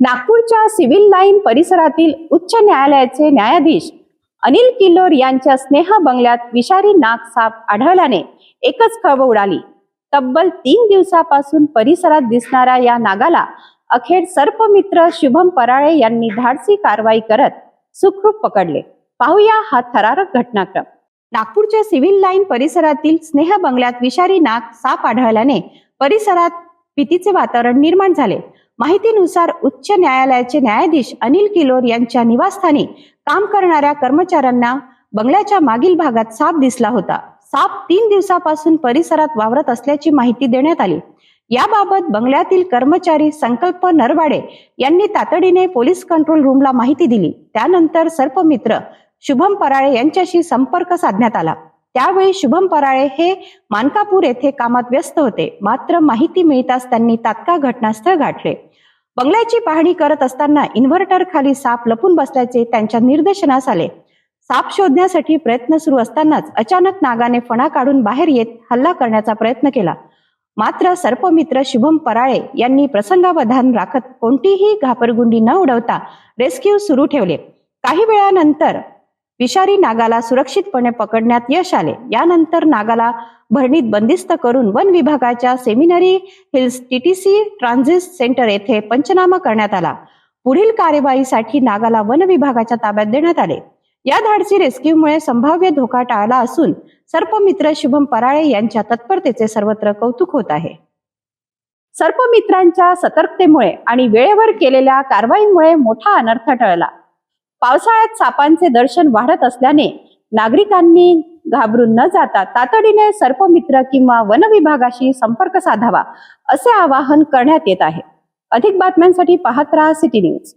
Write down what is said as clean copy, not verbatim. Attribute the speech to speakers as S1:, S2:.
S1: नागपूरच्या civil line परिसरातील उच्च न्यायालयाचे न्यायाधीश अनिल किल्लोर यांच्या स्नेह बंगल्यात विषारी नाग साप आढळल्याने एकच खळबळ उडाली. तब्बल 3 दिवसापासून परिसरात दिसणाऱ्या या नागाला अखेर सर्पमित्र शुभम पराळे यांनी धाडसी कारवाई करत सुखरूप पकडले. पाहूया हा थरारक घटनाक्रम. नागपूरच्या सिव्हिल लाईन परिसरातील स्नेह बंगल्यात विषारी नाग साप आढळल्याने परिसरात भीतीचे वातावरण निर्माण झाले. माहितीनुसार उच्च न्यायालयाचे न्यायाधीश अनिल किल्लोर यांच्या निवासस्थानी काम करणाऱ्या कर्मचाऱ्यांना बंगल्याच्या मागील भागात साप दिसला होता. साप 3 दिवसापासून परिसरात वावरत असल्याची माहिती देण्यात आली. याबाबत बंगल्यातील कर्मचारी संकल्प नरवाडे यांनी तातडीने पोलीस कंट्रोल रूमला माहिती दिली. त्यानंतर सर्पमित्र शुभम पराळे यांच्याशी संपर्क साधण्यात आला. त्यावेळी शुभम पराळे हे मानकापूर येथे कामात व्यस्त होते. मात्र माहिती मिळताच त्यांनी तात्काळ घटनास्थळ गाठले. बंगल्याची पाहणी करत असताना इन्व्हर्टर खाली साप लपून बसल्याचे त्यांच्या निदर्शनास आले. साप शोधण्यासाठी प्रयत्न सुरू असतानाच अचानक नागाने फणा काढून बाहेर येत हल्ला करण्याचा प्रयत्न केला. मात्र सर्पमित्र शुभम पराळे यांनी प्रसंगावधान राखत कोणतीही घाबरगुंडी न उडवता रेस्क्यू सुरू ठेवले. काही वेळानंतर विषारी नागाला सुरक्षितपणे पकडण्यात यश आले. यानंतर नागाला भरणीत बंदिस्त करून वन विभागाच्या seminary hills TTC transit centre येथे पंचनामा करण्यात आला. पुढील कार्यवाहीसाठी नागाला वन विभागाच्या ताब्यात देण्यात आले. या धाडसी रेस्क्यूमुळे संभाव्य धोका टाळला असून सर्पमित्र शुभम पराळे यांच्या तत्परतेचे सर्वत्र कौतुक होत आहे. सर्पमित्रांच्या सतर्कतेमुळे आणि वेळेवर केलेल्या कारवाईमुळे मोठा अनर्थ टळला. पावसाळ्यात सापांचे दर्शन वाढत असल्याने नागरिकांनी घाबरून न जाता तातडीने सर्पमित्र किंवा वन विभागाशी संपर्क साधावा असे आवाहन करण्यात येत आहे. अधिक बातम्यांसाठी पाहत रहा सिटी न्यूज.